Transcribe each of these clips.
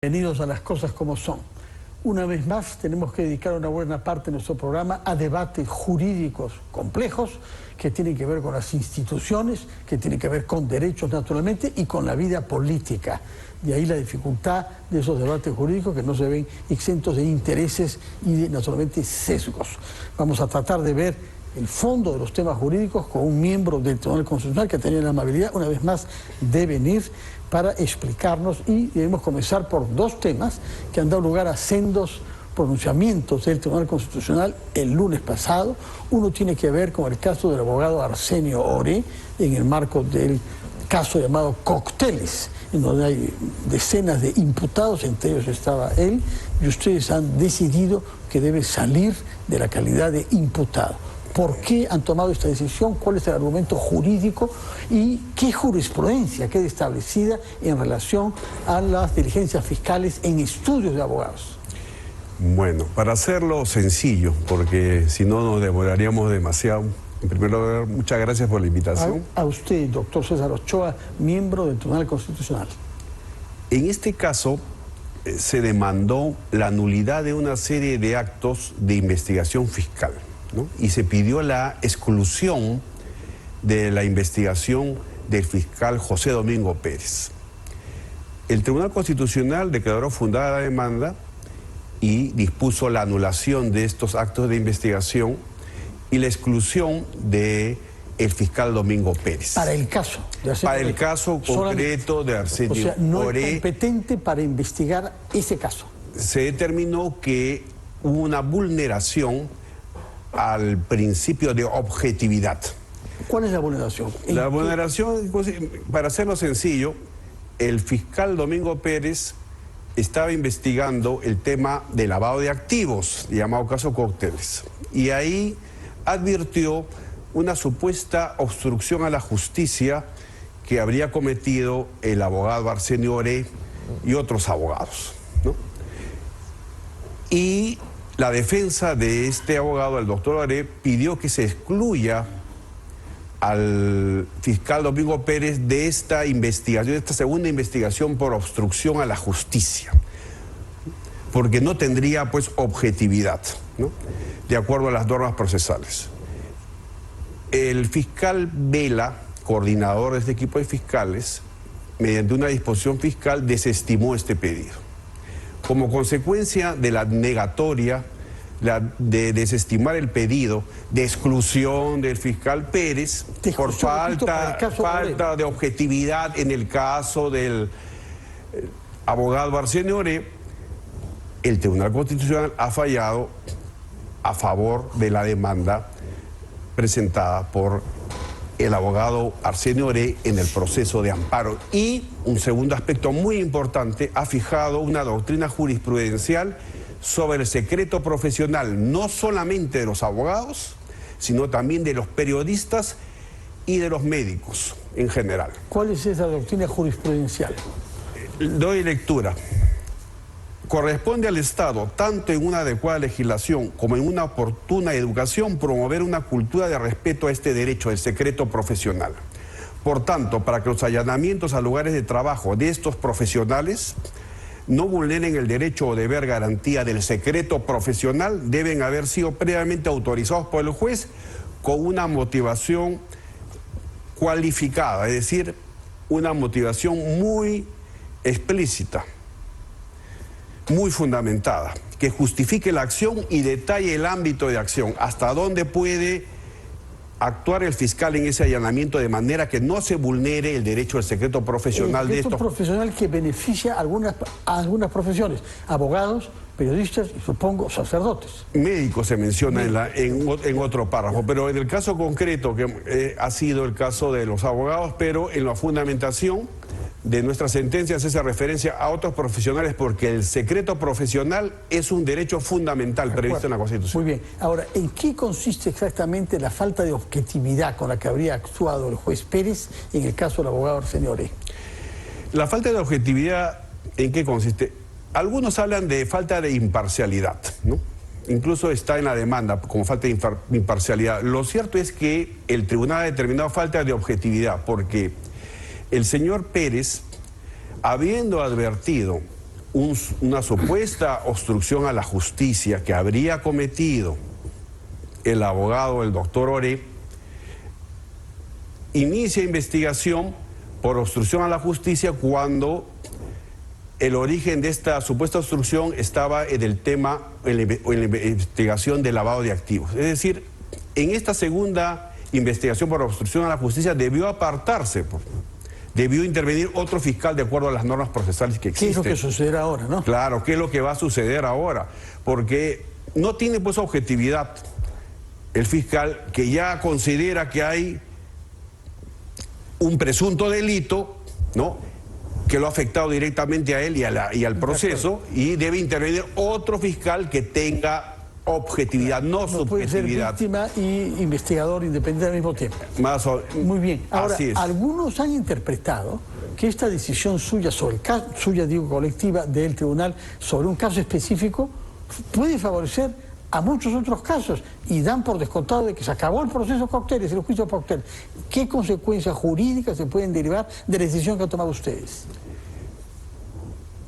Bienvenidos a Las Cosas Como Son. Una vez más tenemos que dedicar una buena parte de nuestro programa a debates jurídicos complejos que tienen que ver con las instituciones, que tienen que ver con derechos naturalmente y con la vida política. De ahí la dificultad de esos debates jurídicos que no se ven exentos de intereses y de naturalmente sesgos. Vamos a tratar de ver el fondo de los temas jurídicos con un miembro del Tribunal Constitucional que ha tenido la amabilidad una vez más de venir para explicarnos, y debemos comenzar por dos temas que han dado lugar a sendos pronunciamientos del Tribunal Constitucional el lunes pasado. Uno tiene que ver con el caso del abogado Arsenio Oré en el marco del caso llamado Cócteles, en donde hay decenas de imputados, entre ellos estaba él, y ustedes han decidido que debe salir de la calidad de imputado. ¿Por qué han tomado esta decisión? ¿Cuál es el argumento jurídico? ¿Y qué jurisprudencia queda establecida en relación a las diligencias fiscales en estudios de abogados? Bueno, para hacerlo sencillo, porque si no nos demoraríamos demasiado. En primer lugar, muchas gracias por la invitación. A usted, doctor César Ochoa, miembro del Tribunal Constitucional. En este caso, se demandó la nulidad de una serie de actos de investigación fiscal, ¿no? Y se pidió la exclusión de la investigación del fiscal José Domingo Pérez. El Tribunal Constitucional declaró fundada la demanda y dispuso la anulación de estos actos de investigación y la exclusión del fiscal Domingo Pérez. Para el caso de Arsenio Para el caso concreto de Arsenio Oré. O sea, no es competente para investigar ese caso. Se determinó que hubo una vulneración al principio de objetividad. ¿Cuál es la vulneración? La vulneración, para hacerlo sencillo, el fiscal Domingo Pérez estaba investigando el tema de lavado de activos, llamado caso Cócteles, y ahí advirtió una supuesta obstrucción a la justicia que habría cometido el abogado Arsenio Oré y otros abogados, ¿no? Y la defensa de este abogado, el doctor Oré, pidió que se excluya al fiscal Domingo Pérez de esta investigación, de esta segunda investigación por obstrucción a la justicia, porque no tendría pues objetividad, ¿no?, de acuerdo a las normas procesales. El fiscal Vela, coordinador de este equipo de fiscales, mediante una disposición fiscal desestimó este pedido. Como consecuencia de la negatoria de desestimar el pedido de exclusión del fiscal Pérez por falta de objetividad en el caso del abogado Arsenio Oré, el Tribunal Constitucional ha fallado a favor de la demanda presentada por el abogado Arsenio Oré en el proceso de amparo. Y un segundo aspecto muy importante, ha fijado una doctrina jurisprudencial sobre el secreto profesional, no solamente de los abogados, sino también de los periodistas y de los médicos en general. ¿Cuál es esa doctrina jurisprudencial? Doy lectura. Corresponde al Estado, tanto en una adecuada legislación como en una oportuna educación, promover una cultura de respeto a este derecho, el secreto profesional. Por tanto, para que los allanamientos a lugares de trabajo de estos profesionales no vulneren el derecho o deber garantía del secreto profesional, deben haber sido previamente autorizados por el juez con una motivación cualificada, es decir, una motivación muy explícita, muy fundamentada, que justifique la acción y detalle el ámbito de acción, hasta dónde puede actuar el fiscal en ese allanamiento de manera que no se vulnere el derecho al secreto profesional de estos. Profesional que beneficia a algunas profesiones, abogados, periodistas y supongo sacerdotes. Médicos se menciona en otro párrafo, pero en el caso concreto que ha sido el caso de los abogados, pero en la fundamentación de nuestras sentencias hace referencia a otros profesionales, porque el secreto profesional es un derecho fundamental previsto en la Constitución. Muy bien. Ahora, ¿en qué consiste exactamente la falta de objetividad con la que habría actuado el juez Pérez en el caso del abogado Arsenio Oré? La falta de objetividad, ¿en qué consiste? Algunos hablan de falta de imparcialidad, ¿no? Incluso está en la demanda como falta de imparcialidad. Lo cierto es que el tribunal ha determinado falta de objetividad, porque el señor Pérez, habiendo advertido una supuesta obstrucción a la justicia que habría cometido el abogado, el doctor Oré, inicia investigación por obstrucción a la justicia cuando el origen de esta supuesta obstrucción estaba en el tema, en la investigación de lavado de activos. Es decir, en esta segunda investigación por obstrucción a la justicia debió apartarse, debió intervenir otro fiscal de acuerdo a las normas procesales que existen. ¿Qué es lo que sucederá ahora, no? Claro, ¿qué es lo que va a suceder ahora? Porque no tiene pues objetividad el fiscal que ya considera que hay un presunto delito, ¿no?, que lo ha afectado directamente a él y al proceso, y debe intervenir otro fiscal que tenga objetividad, no subjetividad. Puede ser víctima y investigador independiente al mismo tiempo. Muy bien. Ahora, algunos han interpretado que esta decisión suya sobre el caso, colectiva del tribunal sobre un caso específico puede favorecer a muchos otros casos y dan por descontado de que se acabó el proceso Cocteles, el juicio Cocteles. ¿Qué consecuencias jurídicas se pueden derivar de la decisión que han tomado ustedes?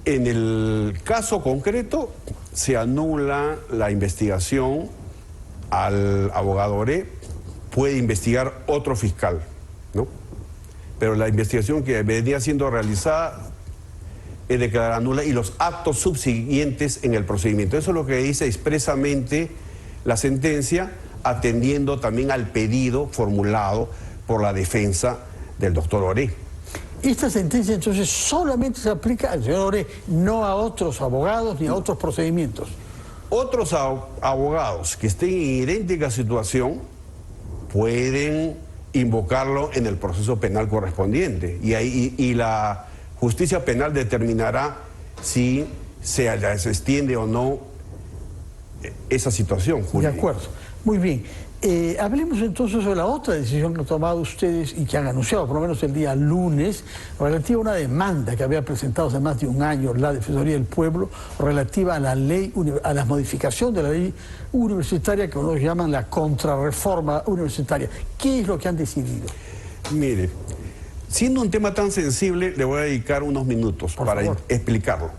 En el caso concreto se anula la investigación al abogado Oré, puede investigar otro fiscal, ¿no? Pero la investigación que venía siendo realizada es declarada nula y los actos subsiguientes en el procedimiento. Eso es lo que dice expresamente la sentencia, atendiendo también al pedido formulado por la defensa del doctor Oré. Esta sentencia entonces solamente se aplica al señor Oré, no a otros abogados ni a otros procedimientos. Otros abogados que estén en idéntica situación pueden invocarlo en el proceso penal correspondiente y la justicia penal determinará si se extiende o no esa situación jurídica. De acuerdo, muy bien. Hablemos entonces sobre la otra decisión que han tomado ustedes y que han anunciado, por lo menos el día lunes, relativa a una demanda que había presentado hace más de un año la Defensoría del Pueblo, relativa a la ley, a la modificación de la ley universitaria que unos llaman la contrarreforma universitaria. ¿Qué es lo que han decidido? Mire, siendo un tema tan sensible, le voy a dedicar unos minutos para explicarlo.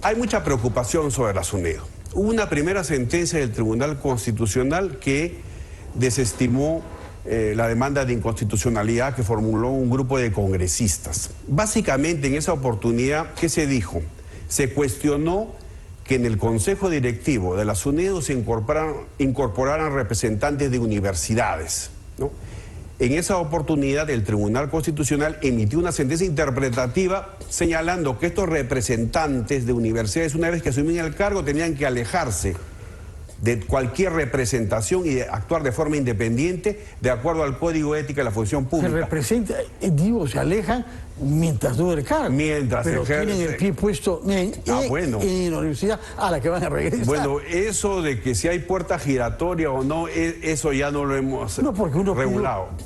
Hay mucha preocupación sobre la SUNEDU. Hubo una primera sentencia del Tribunal Constitucional que desestimó la demanda de inconstitucionalidad que formuló un grupo de congresistas. Básicamente, en esa oportunidad, ¿qué se dijo? Se cuestionó que en el Consejo Directivo de la SUNEDU se incorporaran representantes de universidades, ¿no? En esa oportunidad, el Tribunal Constitucional emitió una sentencia interpretativa señalando que estos representantes de universidades, una vez que asumían el cargo, tenían que alejarse de cualquier representación y de actuar de forma independiente de acuerdo al Código de Ética de la Función Pública. Se alejan mientras dure el cargo. Pero tienen el pie puesto en la universidad a la que van a regresar. Bueno, eso de que si hay puerta giratoria o no, eso ya no lo hemos regulado. No, porque uno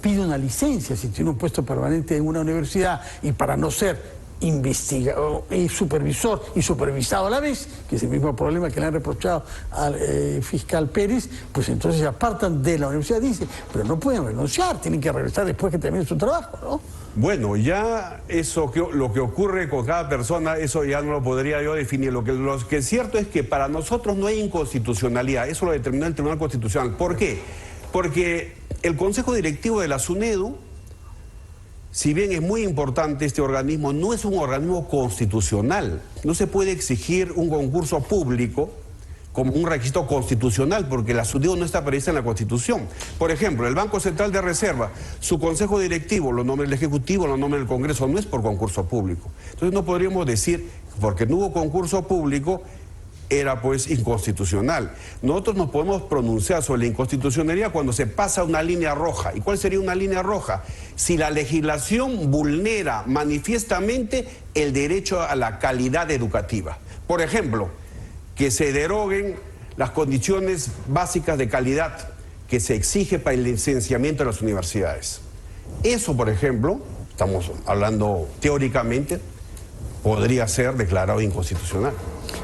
pide una licencia si tiene un puesto permanente en una universidad y para no ser investigador y supervisor y supervisado a la vez, que es el mismo problema que le han reprochado al fiscal Pérez, pues entonces se apartan de la universidad, dice, pero no pueden renunciar, tienen que regresar después que termine su trabajo, ¿no? Bueno, ya eso, lo que ocurre con cada persona, eso ya no lo podría yo definir. Lo que es cierto es que para nosotros no hay inconstitucionalidad, eso lo determinó el Tribunal Constitucional. ¿Por qué? Porque el Consejo Directivo de la SUNEDU, si bien es muy importante este organismo, no es un organismo constitucional. No se puede exigir un concurso público como un requisito constitucional, porque la SUNEDU no está prevista en la Constitución. Por ejemplo, el Banco Central de Reserva, su consejo directivo lo nombra el Ejecutivo, lo nombra el Congreso, no es por concurso público. Entonces no podríamos decir, porque no hubo concurso público, era pues inconstitucional. Nosotros nos podemos pronunciar sobre la inconstitucionalidad cuando se pasa una línea roja. ¿Y cuál sería una línea roja? Si la legislación vulnera manifiestamente el derecho a la calidad educativa. Por ejemplo, que se deroguen las condiciones básicas de calidad que se exige para el licenciamiento de las universidades. Eso, por ejemplo, estamos hablando teóricamente, podría ser declarado inconstitucional.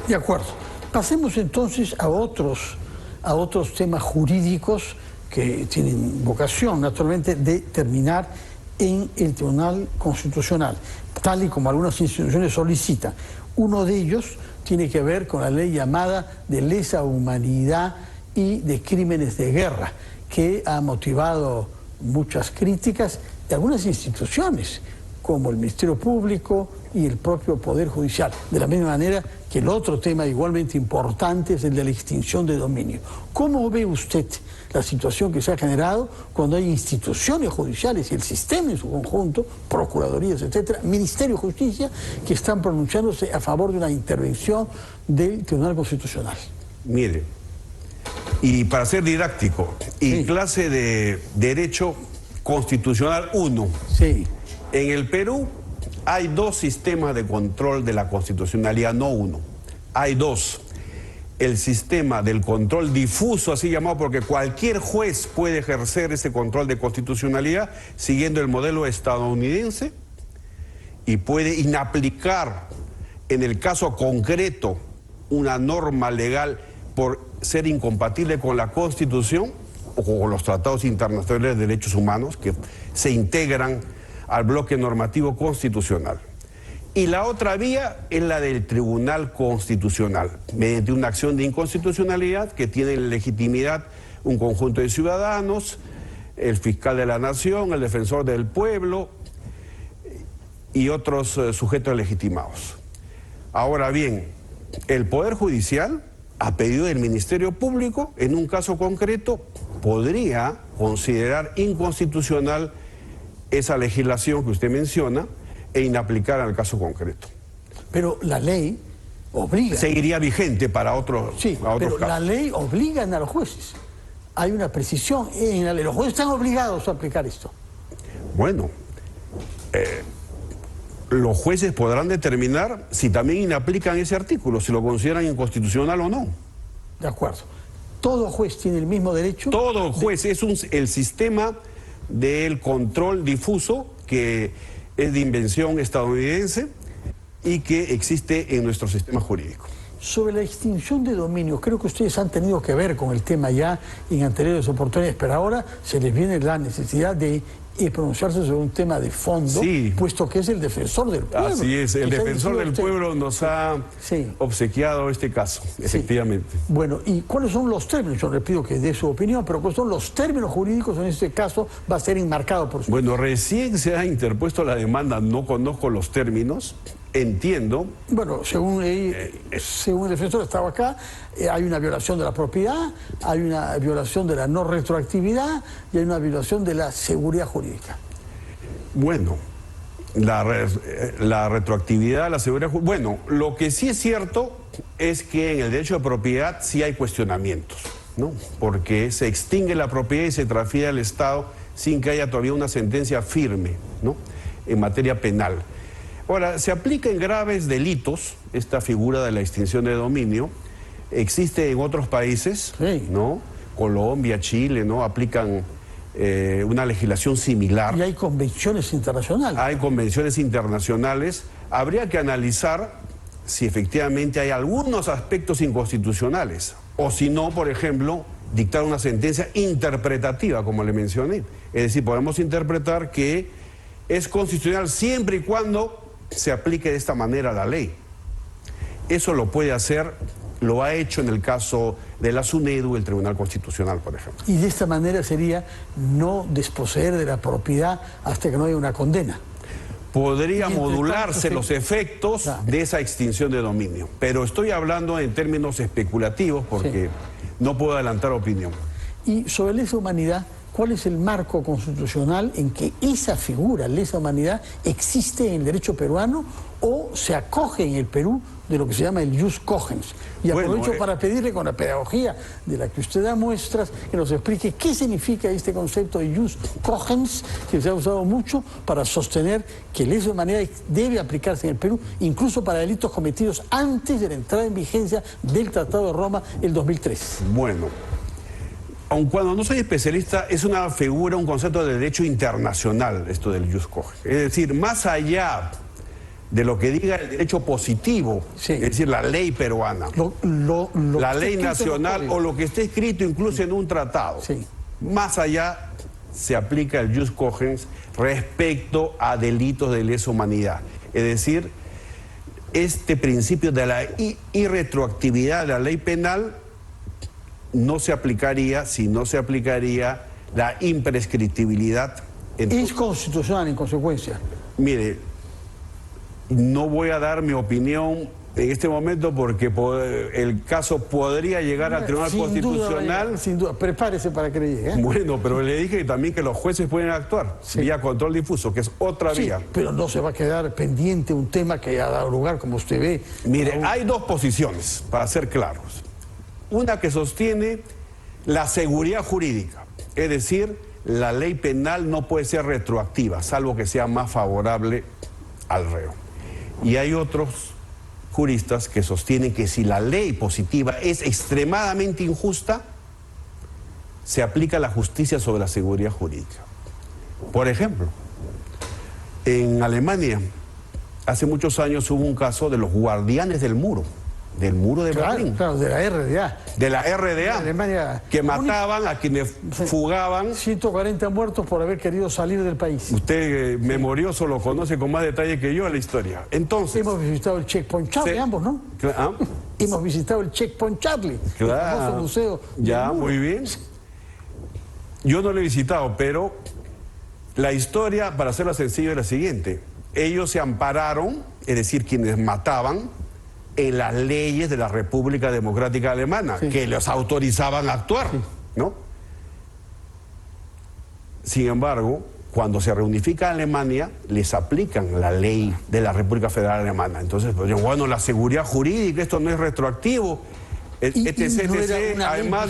De acuerdo. Pasemos entonces a otros temas jurídicos que tienen vocación, naturalmente, de terminar en el Tribunal Constitucional, tal y como algunas instituciones solicitan. Uno de ellos tiene que ver con la ley llamada de lesa humanidad y de crímenes de guerra, que ha motivado muchas críticas de algunas instituciones, como el Ministerio Público y el propio Poder Judicial. De la misma manera que el otro tema igualmente importante es el de la extinción de dominio. ¿Cómo ve usted la situación que se ha generado cuando hay instituciones judiciales y el sistema en su conjunto, procuradurías, etcétera, Ministerio de Justicia, que están pronunciándose a favor de una intervención del Tribunal Constitucional? Mire, y para ser didáctico, y clase de Derecho Constitucional 1, sí. En el Perú hay dos sistemas de control de la constitucionalidad, no uno. Hay dos. El sistema del control difuso, así llamado, porque cualquier juez puede ejercer ese control de constitucionalidad siguiendo el modelo estadounidense y puede inaplicar en el caso concreto una norma legal por ser incompatible con la Constitución o con los tratados internacionales de derechos humanos que se integran al bloque normativo constitucional. Y la otra vía es la del Tribunal Constitucional, mediante una acción de inconstitucionalidad que tiene legitimidad un conjunto de ciudadanos, el fiscal de la nación, el defensor del pueblo y otros sujetos legitimados. Ahora bien, el Poder Judicial, a pedido del Ministerio Público, en un caso concreto, podría considerar inconstitucional esa legislación que usted menciona e inaplicar al caso concreto. Pero la ley obliga. Seguiría vigente para otros, sí, a otros pero casos. La ley obliga a los jueces. Hay una precisión en la ley. Los jueces están obligados a aplicar esto. Bueno, los jueces podrán determinar si también inaplican ese artículo, si lo consideran inconstitucional o no. De acuerdo. ¿Todo juez tiene el mismo derecho? Todo juez, es el sistema del control difuso que es de invención estadounidense y que existe en nuestro sistema jurídico. Sobre la extinción de dominio, creo que ustedes han tenido que ver con el tema ya en anteriores oportunidades, pero ahora se les viene la necesidad de pronunciarse sobre un tema de fondo, sí, puesto que es el defensor del pueblo. Así es, el defensor del pueblo nos ha obsequiado este caso, efectivamente. Bueno, ¿y cuáles son los términos? Yo le pido que dé su opinión, pero ¿cuáles son los términos jurídicos en este caso? Va a ser enmarcado por usted. Bueno, recién se ha interpuesto la demanda, no conozco los términos, entiendo. Bueno, según el defensor estaba acá, hay una violación de la propiedad, hay una violación de la no retroactividad y hay una violación de la seguridad jurídica. Bueno, la retroactividad, la seguridad jurídica. Bueno, lo que sí es cierto es que en el derecho de propiedad sí hay cuestionamientos, ¿no? Porque se extingue la propiedad y se transfiere al Estado sin que haya todavía una sentencia firme, ¿no?, en materia penal. Ahora, se aplica en graves delitos esta figura de la extinción de dominio. Existe en otros países, ¿no? Colombia, Chile, ¿no? Aplican una legislación similar. Y hay convenciones internacionales. Hay convenciones internacionales. Habría que analizar si efectivamente hay algunos aspectos inconstitucionales. O si no, por ejemplo, dictar una sentencia interpretativa, como le mencioné. Es decir, podemos interpretar que es constitucional siempre y cuando se aplique de esta manera la ley. Eso lo puede hacer, lo ha hecho en el caso de la SUNEDU, el Tribunal Constitucional, por ejemplo. Y de esta manera sería no desposeer de la propiedad hasta que no haya una condena. Podría modularse los efectos de esa extinción de dominio, pero estoy hablando en términos especulativos porque no puedo adelantar opinión. Y sobre lesa humanidad, ¿cuál es el marco constitucional en que esa figura, lesa humanidad, existe en el derecho peruano o se acoge en el Perú de lo que se llama el jus cogens? Y aprovecho para pedirle, con la pedagogía de la que usted da muestras, que nos explique qué significa este concepto de jus cogens, que se ha usado mucho para sostener que lesa humanidad debe aplicarse en el Perú, incluso para delitos cometidos antes de la entrada en vigencia del Tratado de Roma el 2003. Bueno, aun cuando no soy especialista, es una figura, un concepto de derecho internacional, esto del jus cogens. Es decir, más allá de lo que diga el derecho positivo, es decir, la ley peruana, la ley nacional o lo que esté escrito incluso en un tratado, más allá se aplica el jus cogens respecto a delitos de lesa humanidad. Es decir, este principio de la irretroactividad de la ley penal no se aplicaría si no se aplicaría la imprescriptibilidad. Es constitucional en consecuencia. Mire, no voy a dar mi opinión en este momento porque el caso podría llegar al Tribunal Constitucional. Sin duda, prepárese para que le llegue. Bueno, pero le dije también que los jueces pueden actuar vía control difuso, que es otra vía. Pero no se va a quedar pendiente un tema que ha dado lugar, como usted ve. Mire, hay dos posiciones, para ser claros. Una que sostiene la seguridad jurídica, es decir, la ley penal no puede ser retroactiva, salvo que sea más favorable al reo. Y hay otros juristas que sostienen que si la ley positiva es extremadamente injusta, se aplica la justicia sobre la seguridad jurídica. Por ejemplo, en Alemania, hace muchos años hubo un caso de los guardianes del muro de Berlín. Claro, de la RDA. De la RDA, Alemania, que mataban a quienes fugaban. 140 muertos por haber querido salir del país. Usted, memorioso, lo conoce con más detalle que yo la historia. Entonces, hemos visitado el Checkpoint Charlie, ambos, ¿no? ¿Ah? Hemos visitado el Checkpoint Charlie, el famoso museo. Ya, muy bien. Yo no lo he visitado, pero la historia, para hacerla sencilla, es la siguiente. Ellos se ampararon, es decir, quienes mataban, en las leyes de la República Democrática Alemana, que los autorizaban a actuar, ¿no? Sin embargo, cuando se reunifica Alemania, les aplican la ley de la República Federal Alemana. Entonces, pues, bueno, la seguridad jurídica, esto no es retroactivo, etc. Además,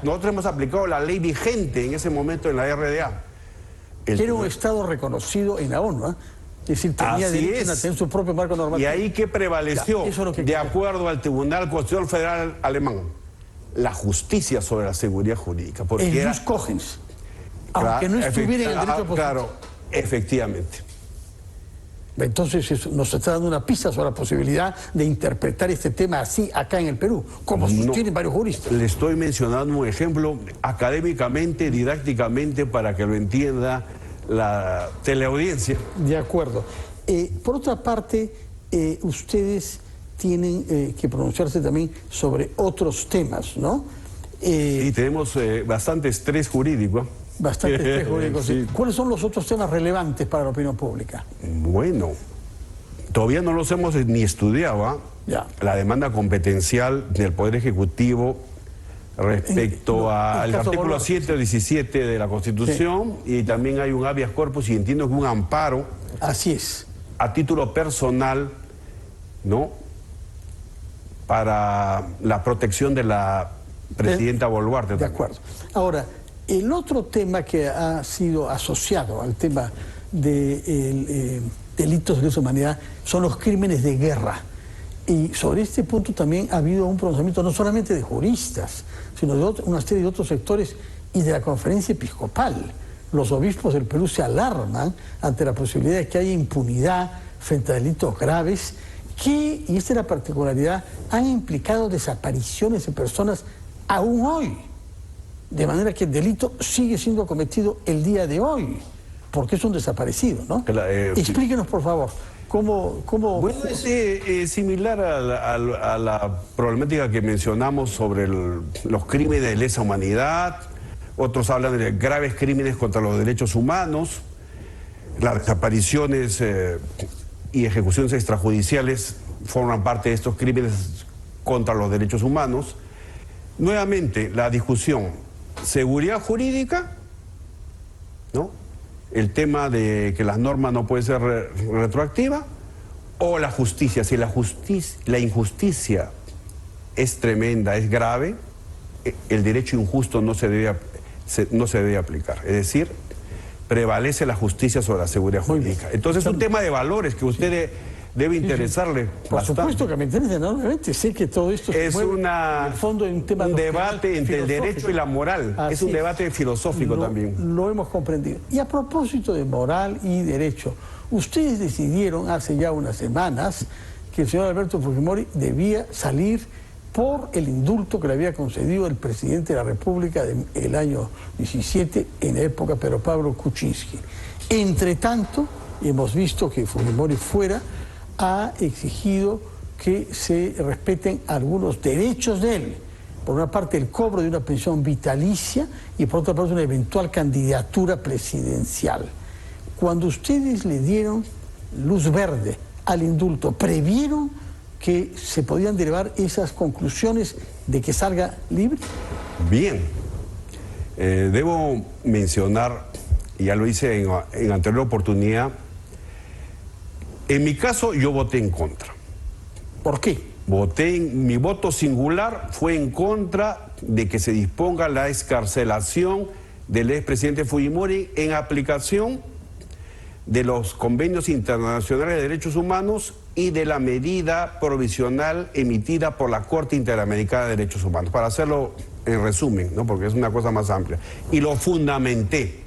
nosotros hemos aplicado la ley vigente en ese momento en la RDA. Era un Estado reconocido en la ONU, ¿eh? Es decir, tenía derecho a tener su propio marco normativo. ¿Y ahí qué prevaleció? De acuerdo al Tribunal Constitucional Federal Alemán, la justicia sobre la seguridad jurídica. El jus cogens, aunque no estuviera en el derecho positivo. Claro, efectivamente. Entonces eso nos está dando una pista sobre la posibilidad de interpretar este tema así acá en el Perú, como sostienen varios juristas. Le estoy mencionando un ejemplo académicamente, didácticamente, para que lo entienda la teleaudiencia. De acuerdo. Por otra parte, ustedes tienen que pronunciarse también sobre otros temas, ¿no? Y tenemos bastante estrés jurídico. Bastante estrés jurídico, sí. ¿Cuáles son los otros temas relevantes para la opinión pública? Bueno, todavía no los hemos ni estudiado. Ya. La demanda competencial del Poder Ejecutivo respecto al artículo 7 o 17 de la Constitución, y también hay un habeas corpus, y entiendo que un amparo. Así es. A título personal, ¿no? Para la protección de la presidenta Boluarte. De acuerdo. Ahora, el otro tema que ha sido asociado al tema de delitos de lesa humanidad son los crímenes de guerra. Y sobre este punto también ha habido un pronunciamiento no solamente de juristas, sino de una serie de otros sectores y de la conferencia episcopal. Los obispos del Perú se alarman ante la posibilidad de que haya impunidad frente a delitos graves que, y esta es la particularidad, han implicado desapariciones de personas aún hoy. De manera que el delito sigue siendo cometido el día de hoy, porque es un desaparecido, ¿no? Explíquenos, por favor. ¿Cómo? Bueno, es similar a la problemática que mencionamos sobre los crímenes de lesa humanidad. Otros hablan de graves crímenes contra los derechos humanos, las desapariciones y ejecuciones extrajudiciales forman parte de estos crímenes contra los derechos humanos. Nuevamente, la discusión, seguridad jurídica, ¿no? El tema de que las normas no pueden ser retroactivas, o la justicia. Si la injusticia es tremenda, es grave, el derecho injusto no se debe aplicar. Es decir, prevalece la justicia sobre la seguridad jurídica. Entonces es un tema de valores que usted debe interesarle. Por supuesto que me interesa enormemente. Sé que todo esto es en el fondo un tema debate entre el derecho y la moral. Es un debate filosófico también. Lo hemos comprendido. Y a propósito de moral y derecho, ustedes decidieron hace ya unas semanas que el señor Alberto Fujimori debía salir por el indulto que le había concedido el presidente de la República del año 17, en la época Pedro Pablo Kuczynski. Entre tanto, hemos visto que Fujimori fuera ha exigido que se respeten algunos derechos de él. Por una parte, el cobro de una pensión vitalicia y por otra parte, una eventual candidatura presidencial. Cuando ustedes le dieron luz verde al indulto, ¿previeron que se podían derivar esas conclusiones de que salga libre? Bien. Debo mencionar, y ya lo hice en anterior oportunidad, en mi caso yo voté en contra. ¿Por qué? Mi voto singular fue en contra de que se disponga la excarcelación del expresidente Fujimori en aplicación de los convenios internacionales de derechos humanos y de la medida provisional emitida por la Corte Interamericana de Derechos Humanos. Para hacerlo en resumen, ¿no? Porque es una cosa más amplia. Y lo fundamenté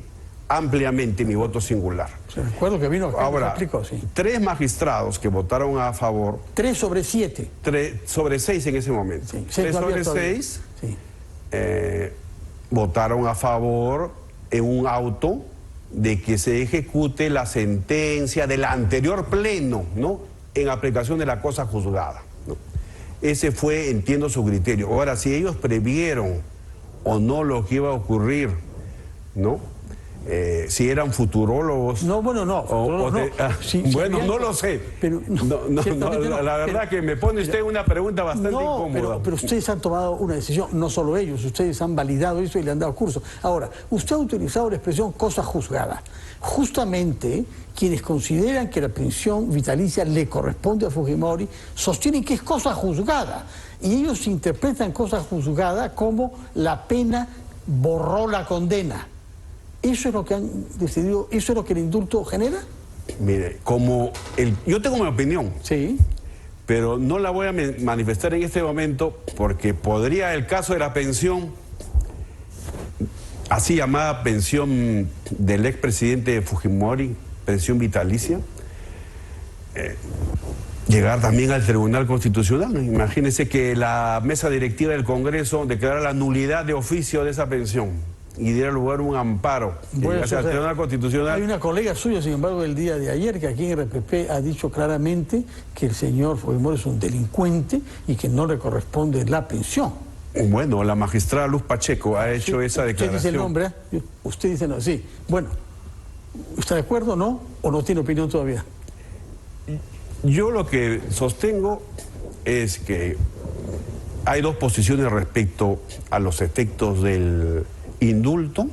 ampliamente, mi voto singular. Se recuerdo que vino acá. Ahora, explicó, sí. 3 magistrados que votaron a favor. 3 sobre 7. 3 sobre 6 en ese momento. Sí, 3 sobre 6 sí. Votaron a favor en un auto de que se ejecute la sentencia del anterior pleno, ¿no? En aplicación de la cosa juzgada, ¿no? Ese fue, entiendo, su criterio. Ahora, si ellos previeron o no lo que iba a ocurrir, ¿no? Si eran futurólogos. No, bueno, no. Bueno, no lo sé. Pero, la verdad que me pone usted una pregunta bastante incómoda. Pero ustedes han tomado una decisión, no solo ellos, ustedes han validado eso y le han dado curso. Ahora, usted ha utilizado la expresión cosa juzgada. Justamente quienes consideran que la pensión vitalicia le corresponde a Fujimori sostienen que es cosa juzgada. Y ellos interpretan cosa juzgada como la pena borró la condena. ¿Eso es lo que han decidido? ¿Eso es lo que el indulto genera? Mire, yo tengo mi opinión. Sí. Pero no la voy a manifestar en este momento porque podría el caso de la pensión, así llamada pensión del expresidente Fujimori, pensión vitalicia, llegar también al Tribunal Constitucional. Imagínense que la mesa directiva del Congreso declarara la nulidad de oficio de esa pensión y diera lugar un amparo hacia el Tribunal Constitucional. Hay una colega suya, sin embargo, del día de ayer, que aquí en RPP ha dicho claramente que el señor Fujimori es un delincuente y que no le corresponde la pensión. Bueno, la magistrada Luz Pacheco ha hecho esa declaración. Usted dice el nombre, ¿eh? Usted dice no, sí. Bueno, ¿está de acuerdo o no? ¿O no tiene opinión todavía? Yo lo que sostengo es que hay 2 posiciones respecto a los efectos del indulto,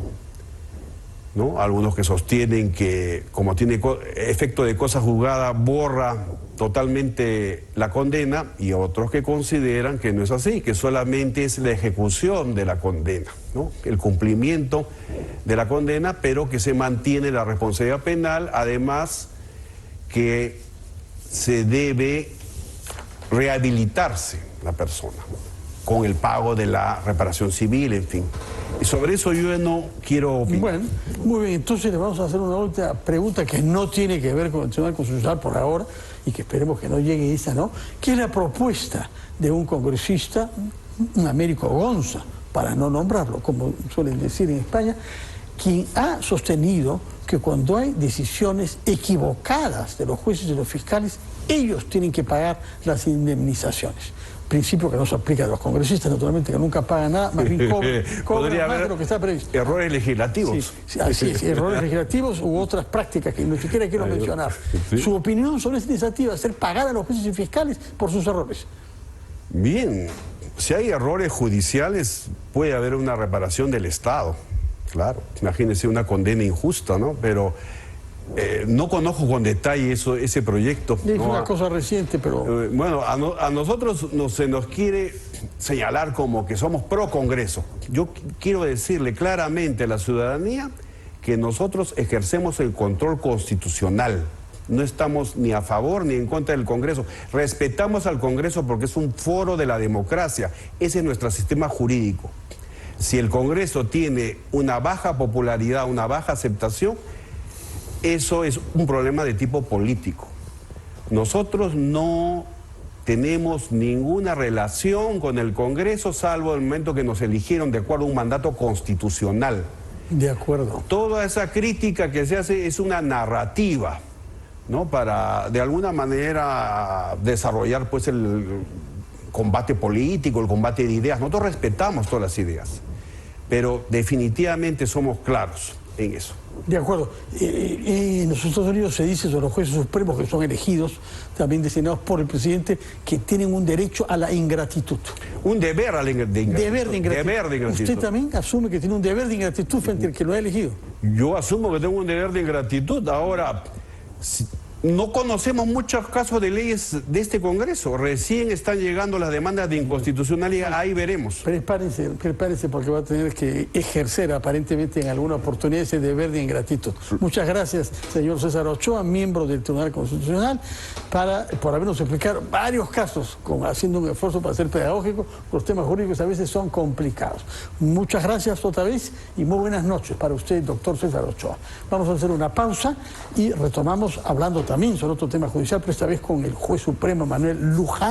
¿no? Algunos que sostienen que como tiene efecto de cosa juzgada borra totalmente la condena y otros que consideran que no es así, que solamente es la ejecución de la condena, ¿no? El cumplimiento de la condena, pero que se mantiene la responsabilidad penal, además que se debe rehabilitarse la persona con el pago de la reparación civil, en fin. Y sobre eso yo no quiero opinar. Bueno, muy bien, entonces le vamos a hacer una última pregunta que no tiene que ver con el Tribunal Constitucional por ahora y que esperemos que no llegue esa, ¿no? ¿Qué es la propuesta de un congresista, un Américo Gonza, para no nombrarlo, como suelen decir en España, quien ha sostenido que cuando hay decisiones equivocadas de los jueces y de los fiscales, ellos tienen que pagar las indemnizaciones? Principio que no se aplica a los congresistas, naturalmente, que nunca pagan nada, más bien cobran más de lo que está previsto. Errores legislativos. Sí, así es, errores legislativos u otras prácticas que ni siquiera quiero mencionar. Sí. Su opinión sobre esta iniciativa, hacer pagar a los jueces y fiscales por sus errores. Bien, si hay errores judiciales, puede haber una reparación del Estado, claro. Imagínense una condena injusta, ¿no? Pero no conozco con detalle ese proyecto. Es una cosa reciente, pero... bueno, a nosotros se nos quiere señalar como que somos pro Congreso. Yo quiero decirle claramente a la ciudadanía que nosotros ejercemos el control constitucional. No estamos ni a favor ni en contra del Congreso. Respetamos al Congreso porque es un foro de la democracia. Ese es nuestro sistema jurídico. Si el Congreso tiene una baja popularidad, una baja aceptación, eso es un problema de tipo político. Nosotros no tenemos ninguna relación con el Congreso, salvo el momento que nos eligieron de acuerdo a un mandato constitucional. De acuerdo. Toda esa crítica que se hace es una narrativa, ¿no? Para de alguna manera desarrollar pues el combate político, el combate de ideas. Nosotros respetamos todas las ideas, pero definitivamente somos claros en eso. De acuerdo. En los Estados Unidos se dice sobre los jueces supremos que son elegidos, también designados por el presidente, que tienen un derecho a la ingratitud. Un deber de ingratitud. Deber de ingratitud. ¿Usted también asume que tiene un deber de ingratitud frente al que lo ha elegido? Yo asumo que tengo un deber de ingratitud. Ahora, no conocemos muchos casos de leyes de este Congreso. Recién están llegando las demandas de inconstitucionalidad. Ahí veremos. Prepárese porque va a tener que ejercer aparentemente en alguna oportunidad ese deber de ingratitud. Muchas gracias, señor César Ochoa, miembro del Tribunal Constitucional, por habernos explicado varios casos, haciendo un esfuerzo para ser pedagógico. Los temas jurídicos a veces son complicados. Muchas gracias otra vez y muy buenas noches para usted, doctor César Ochoa. Vamos a hacer una pausa y retomamos hablando también sobre otro tema judicial, pero esta vez con el juez supremo Manuel Luján.